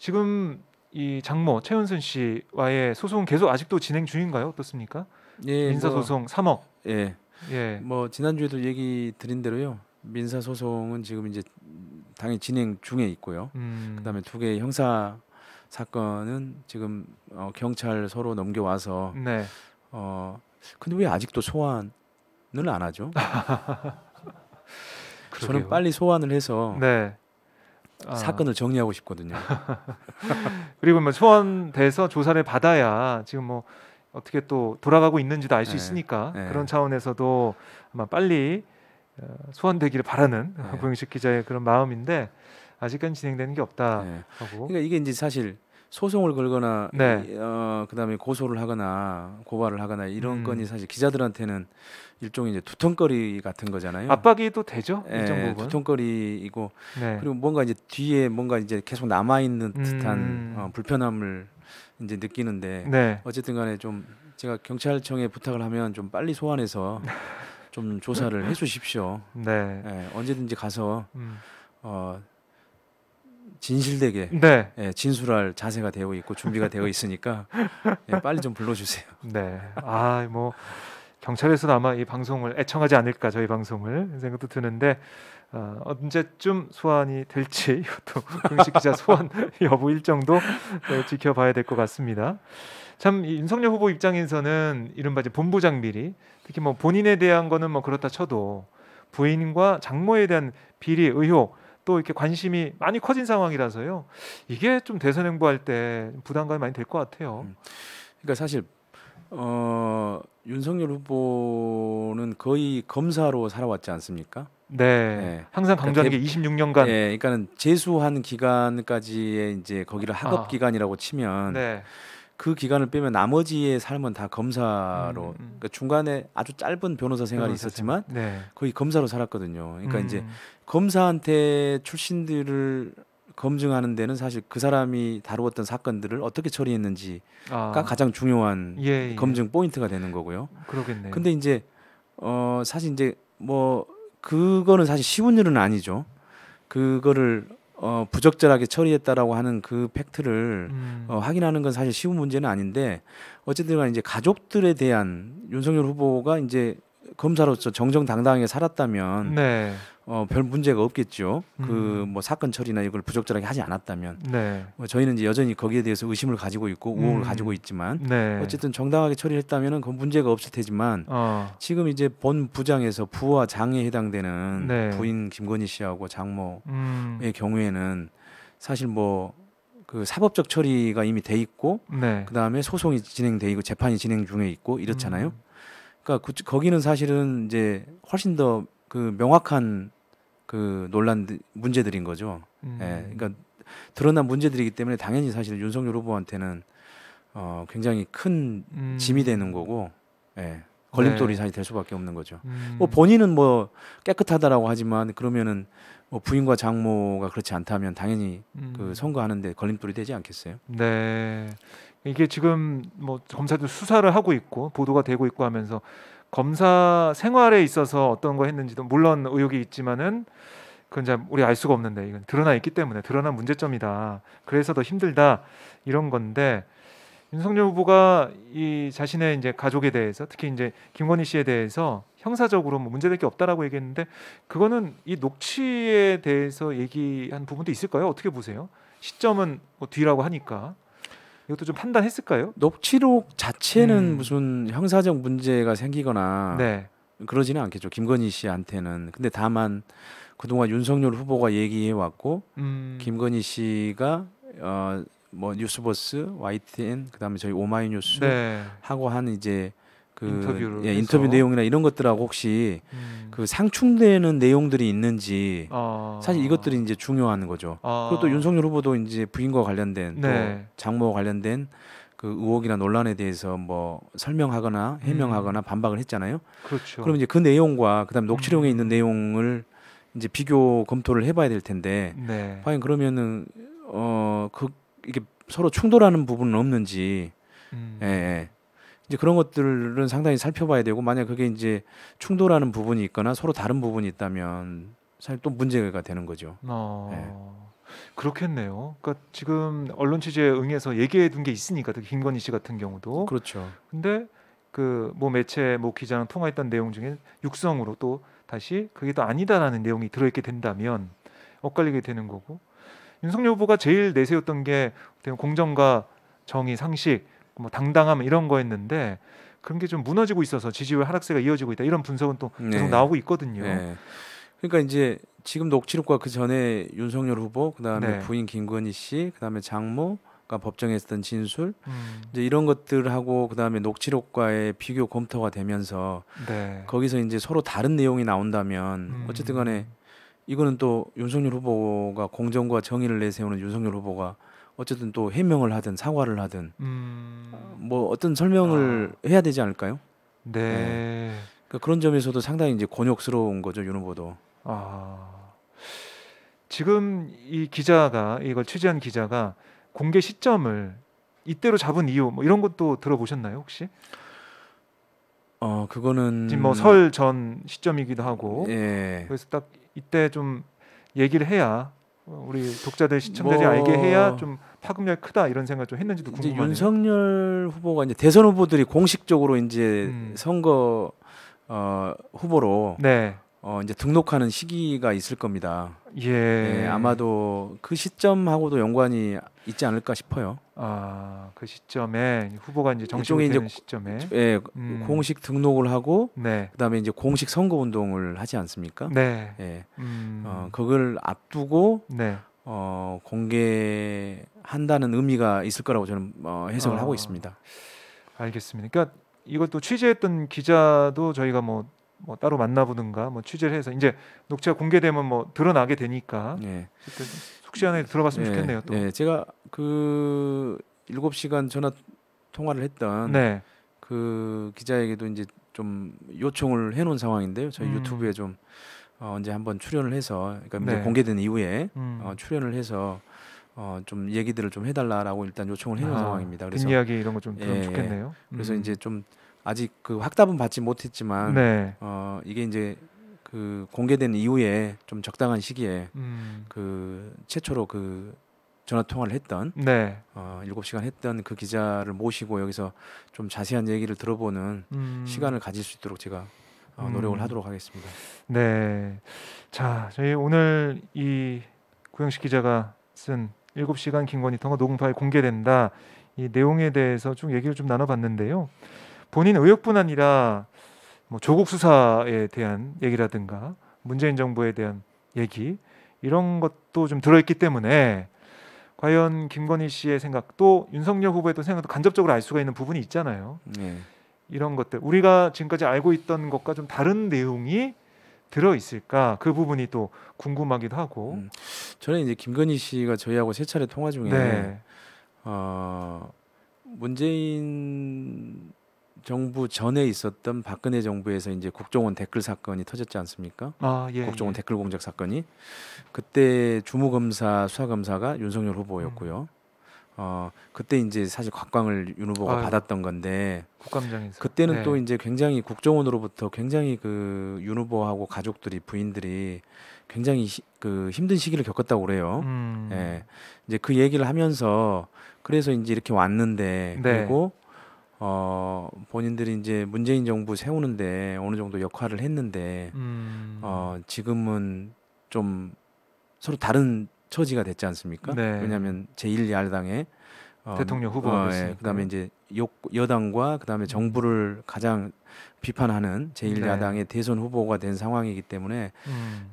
지금 이 장모 최은순 씨와의 소송은 계속 아직도 진행 중인가요? 어떻습니까? 예, 민사 소송 3억. 예, 예. 뭐 지난주에도 얘기 드린 대로요. 민사 소송은 지금 이제 당연히 진행 중에 있고요. 그다음에 두 개의 형사 사건은 지금 경찰서로 넘겨와서 네. 근데 왜 아직도 소환을 안 하죠? 그러게요. 저는 빨리 소환을 해서 네. 사건을 정리하고 싶거든요. 그리고 뭐 소환돼서 조사를 받아야 지금 뭐 어떻게 또 돌아가고 있는지도 알 수 네. 있으니까 네. 그런 차원에서도 아마 빨리 소환되기를 바라는 네. 고영식 기자의 그런 마음인데 아직까지 진행되는 게 없다 네. 하고. 그러니까 이게 이제 사실 소송을 걸거나 네. 그다음에 고소를 하거나 고발을 하거나 이런 건이 사실 기자들한테는 일종의 이제 두통거리 같은 거잖아요. 압박이 또 되죠. 예, 일정 부분. 두통거리이고 네. 그리고 뭔가 이제 뒤에 뭔가 이제 계속 남아 있는 듯한 불편함을 이제 느끼는데 네. 어쨌든 간에 좀 제가 경찰청에 부탁을 하면 좀 빨리 소환해서 좀 조사를 해 주십시오. 네. 예, 언제든지 가서 진실되게 네. 예, 진술할 자세가 되어 있고 준비가 되어 있으니까 예, 빨리 좀 불러주세요. 네. 뭐 경찰에서도 아마 이 방송을 애청하지 않을까 저희 방송을 생각도 드는데 언제쯤 소환이 될지 이것도 공식 기자 소환 여부 일정도 지켜봐야 될 것 같습니다. 참 윤석열 후보 입장에서는 이른바 이제 본부장 비리, 특히 뭐 본인에 대한 거는 뭐 그렇다 쳐도 부인과 장모에 대한 비리 의혹 또 이렇게 관심이 많이 커진 상황이라서요. 이게 좀 대선 행보할 때 부담감이 많이 될 것 같아요. 그러니까 사실 윤석열 후보는 거의 검사로 살아왔지 않습니까? 네. 네. 항상 강조하는 게 26년간. 예, 그러니까는 재수한 기간까지의 이제 거기를 학업 기간이라고 치면 네. 그 기간을 빼면 나머지의 삶은 다 검사로 그러니까 중간에 아주 짧은 변호사 생활이 있었지만 네. 거의 검사로 살았거든요. 그러니까 이제 검사한테 출신들을 검증하는 데는 사실 그 사람이 다루었던 사건들을 어떻게 처리했는지가 가장 중요한 검증 포인트가 되는 거고요. 그러겠네요. 근데 이제 사실 이제 뭐 그거는 사실 쉬운 일은 아니죠. 그거를 부적절하게 처리했다라고 하는 그 팩트를 확인하는 건 사실 쉬운 문제는 아닌데 어쨌든 간에 이제 가족들에 대한 윤석열 후보가 이제 검사로서 정정당당하게 살았다면 네. 별 문제가 없겠죠. 그 뭐 사건 처리나 이걸 부적절하게 하지 않았다면 네. 저희는 이제 여전히 거기에 대해서 의심을 가지고 있고 의혹을 가지고 있지만 네. 어쨌든 정당하게 처리했다면은 그 문제가 없을 테지만 지금 이제 본 부장에서 부와 장에 해당되는 네. 부인 김건희 씨하고 장모의 경우에는 사실 뭐 그 사법적 처리가 이미 돼 있고 네. 그다음에 소송이 진행돼 있고 재판이 진행 중에 있고 이렇잖아요. 그러니까 거기는 사실은 이제 훨씬 더 그 명확한 그 문제들인 거죠. 예, 그러니까 드러난 문제들이기 때문에 당연히 사실 윤석열 후보한테는 굉장히 큰 짐이 되는 거고, 예, 걸림돌이 사실 될 수밖에 없는 거죠. 뭐 본인은 뭐 깨끗하다라고 하지만 그러면은 뭐 부인과 장모가 그렇지 않다면 당연히 그 선거하는데 걸림돌이 되지 않겠어요? 네. 이게 지금 뭐 검사들 수사를 하고 있고 보도가 되고 있고 하면서 검사 생활에 있어서 어떤 거 했는지도 물론 의혹이 있지만은 그건 이제 우리 알 수가 없는데 이건 드러나 있기 때문에 드러난 문제점이다. 그래서 더 힘들다 이런 건데 윤석열 후보가 이 자신의 이제 가족에 대해서 특히 이제 김건희 씨에 대해서 형사적으로 뭐 문제될 게 없다라고 얘기했는데 그거는 이 녹취에 대해서 얘기한 부분도 있을까요? 어떻게 보세요? 시점은 뭐 뒤라고 하니까 이것도 좀 판단했을까요? 녹취록 자체는 무슨 형사적 문제가 생기거나 네. 그러지는 않겠죠. 김건희 씨한테는. 근데 다만 그동안 윤석열 후보가 얘기해 왔고 김건희 씨가 뭐 뉴스버스, YTN 그다음에 저희 오마이뉴스 하고 한 이제 그 인터뷰 내용이나 이런 것들하고 혹시 그 상충되는 내용들이 있는지 사실 이것들이 이제 중요한 거죠. 그리고 또 윤석열 후보도 이제 부인과 관련된 또 장모와 관련된 그 의혹이나 논란에 대해서 뭐 설명하거나 해명하거나 반박을 했잖아요. 그렇죠. 그럼 이제 그 내용과 그다음 녹취록에 있는 내용을 이제 비교 검토를 해봐야 될 텐데 과연 그러면은 이게 서로 충돌하는 부분은 없는지 예. 이제 그런 것들은 상당히 살펴봐야 되고 만약 그게 이제 충돌하는 부분이 있거나 서로 다른 부분이 있다면 사실 또 문제가 되는 거죠. 그렇겠네요. 그러니까 지금 언론 취재에 응해서 얘기해 둔 게 있으니까 특히 김건희 씨 같은 경우도. 그렇죠. 근데 그 모 매체 모 기자랑 통화했던 내용 중에 육성으로 또 다시 그게 또 아니다라는 내용이 들어있게 된다면 엇갈리게 되는 거고 윤석열 후보가 제일 내세웠던 게 어떻게 공정과 정의, 상식, 뭐 당당함 이런 거였는데 그런 게 좀 무너지고 있어서 지지율 하락세가 이어지고 있다 이런 분석은 또 계속 네. 나오고 있거든요. 네. 그러니까 이제 지금 녹취록과 그 전에 윤석열 후보, 그다음에 네. 부인 김건희 씨, 그다음에 장모가 법정에 했던 진술, 음, 이제 이런 것들하고 그다음에 녹취록과의 비교 검토가 되면서 네. 거기서 이제 서로 다른 내용이 나온다면 어쨌든 간에 이거는 또 윤석열 후보가 공정과 정의를 내세우는 윤석열 후보가 어쨌든 또 해명을 하든 사과를 하든 뭐 어떤 설명을 해야 되지 않을까요? 네. 네. 그러니까 그런 점에서도 상당히 이제 곤욕스러운 거죠, 윤 후보도. 아, 지금 이 기자가 이걸 취재한 기자가 공개 시점을 이때로 잡은 이유 뭐 이런 것도 들어보셨나요 혹시? 그거는 지금 뭐 설 전 시점이기도 하고 예. 그래서 딱 이때 좀 얘기를 해야 우리 독자들 시청자들이 뭐 알게 해야 좀 파급력이 크다 이런 생각 좀 했는지도 이제 궁금하네요. 윤석열 후보가 이제 대선 후보들이 공식적으로 이제 음. 선거 후보로 네. 이제 등록하는 시기가 있을 겁니다. 예. 예, 아마도 그 시점하고도 연관이 있지 않을까 싶어요. 아, 그 시점에 후보가 이제 정식으로 일종의 이제 되는 시점에 예, 공식 등록을 하고 네. 그다음에 이제 공식 선거 운동을 하지 않습니까? 네. 예. 음. 그걸 앞두고 네. 공개한다는 의미가 있을 거라고 저는 해석을 하고 있습니다. 알겠습니다. 그러니까 이것도 취재했던 기자도 저희가 뭐 따로 만나보든가 뭐 취재를 해서 이제 녹취가 공개되면 뭐 드러나게 되니까 예. 그때 속 시원하게 들어봤으면 좋겠네요. 또. 예, 제가 그 7시간 전화 통화를 했던 네. 그 기자에게도 이제 좀 요청을 해놓은 상황인데요. 저희 유튜브에 좀 언제 한번 출연을 해서, 그러니까 이제 네. 공개된 이후에 출연을 음. 해서 좀 얘기들을 좀 해달라라고 일단 요청을 해놓은 상황입니다. 그래서 뒷이야기 이런 거 좀 들으면 예, 좋겠네요. 그래서 이제 좀 아직 그 확답은 받지 못했지만 네. 이게 이제 그 공개된 이후에 좀 적당한 시기에 그 최초로 그 전화 통화를 했던 네. 7시간 했던 그 기자를 모시고 여기서 좀 자세한 얘기를 들어보는 시간을 가질 수 있도록 제가 노력을 하도록 하겠습니다. 네. 자, 저희 오늘 이 구영식 기자가 쓴 7시간 김건희 통화 녹음 파일 공개된다. 이 내용에 대해서 좀 얘기를 좀 나눠봤는데요. 본인 의혹뿐 아니라 뭐 조국 수사에 대한 얘기라든가 문재인 정부에 대한 얘기 이런 것도 좀 들어있기 때문에 과연 김건희 씨의 생각도 윤석열 후보의 또 생각도 간접적으로 알 수가 있는 부분이 있잖아요. 네. 이런 것들 우리가 지금까지 알고 있던 것과 좀 다른 내용이 들어 있을까 그 부분이 또 궁금하기도 하고. 저는 이제 김건희 씨가 저희하고 세 차례 통화 중에 네. 문재인 정부 전에 있었던 박근혜 정부에서 이제 국정원 댓글 사건이 터졌지 않습니까? 예, 국정원 예. 댓글 공작 사건이 그때 주무검사 수사검사가 윤석열 후보였고요. 그때 이제 사실 각광을 윤 후보가 아유. 받았던 건데 국감장에서 그때는 네. 또 이제 굉장히 국정원으로부터 굉장히 그 윤 후보하고 가족들이 부인들이 굉장히 그 힘든 시기를 겪었다고 그래요. 예. 이제 그 얘기를 하면서 그래서 이제 이렇게 왔는데 네. 그리고 본인들이 이제 문재인 정부 세우는데 어느 정도 역할을 했는데 지금은 좀 서로 다른 처지가 됐지 않습니까? 네. 왜냐하면 제1야당의 대통령 후보가 됐으니까요. 그다음에 이제 여당과 그다음에 정부를 가장 비판하는 제1야당의 네. 대선 후보가 된 상황이기 때문에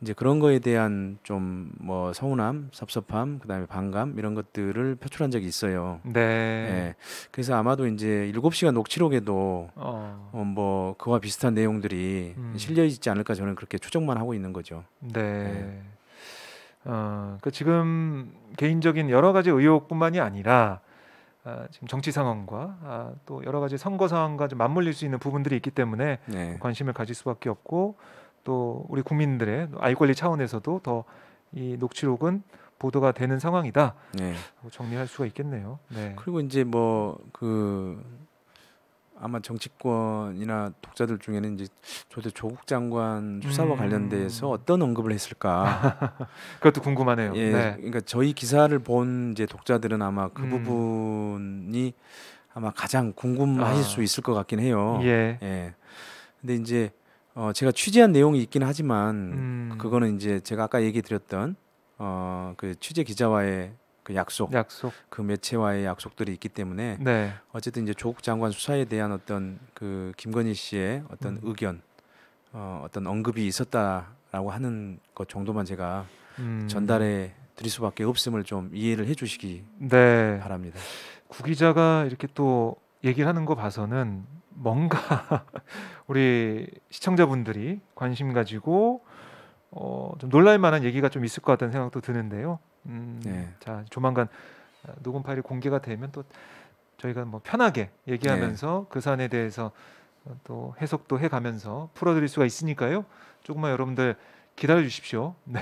이제 그런 거에 대한 좀 뭐 서운함, 섭섭함, 그다음에 반감 이런 것들을 표출한 적이 있어요. 네. 예. 그래서 아마도 이제 7시간 녹취록에도 뭐 그와 비슷한 내용들이 실려 있지 않을까 저는 그렇게 추정만 하고 있는 거죠. 네. 그 지금 개인적인 여러 가지 의혹뿐만이 아니라 지금 정치 상황과 또 여러 가지 선거 상황과 좀 맞물릴 수 있는 부분들이 있기 때문에 네. 관심을 가질 수밖에 없고 또 우리 국민들의 알 권리 차원에서도 더 이 녹취록은 보도가 되는 상황이다. 네. 정리할 수가 있겠네요. 네. 그리고 이제 뭐 그 아마 정치권이나 독자들 중에는 이제 저도 조국 장관 수사와 관련돼서 어떤 언급을 했을까. 그것도 궁금하네요. 예, 네. 그러니까 저희 기사를 본 이제 독자들은 아마 그 음. 부분이 아마 가장 궁금하실 수 있을 것 같긴 해요. 예. 예. 근데 이제 제가 취재한 내용이 있긴 하지만 그거는 이제 제가 아까 얘기 드렸던 그 취재 기자와의 그 약속, 그 매체와의 약속들이 있기 때문에 네. 어쨌든 이제 조국 장관 수사에 대한 어떤 그 김건희 씨의 어떤 의견, 어떤 언급이 있었다라고 하는 것 정도만 제가 전달해 드릴 수밖에 없음을 좀 이해를 해주시기 네. 바랍니다. 구 기자가 이렇게 또 얘기를 하는 거 봐서는 뭔가 우리 시청자분들이 관심 가지고 좀 놀랄 만한 얘기가 좀 있을 것 같다는 생각도 드는데요. 네. 자, 조만간 녹음 파일이 공개가 되면 또 저희가 뭐 편하게 얘기하면서 그 사안에 대해서 또 해석도 해가면서 풀어드릴 수가 있으니까요. 조금만 여러분들 기다려 주십시오. 네.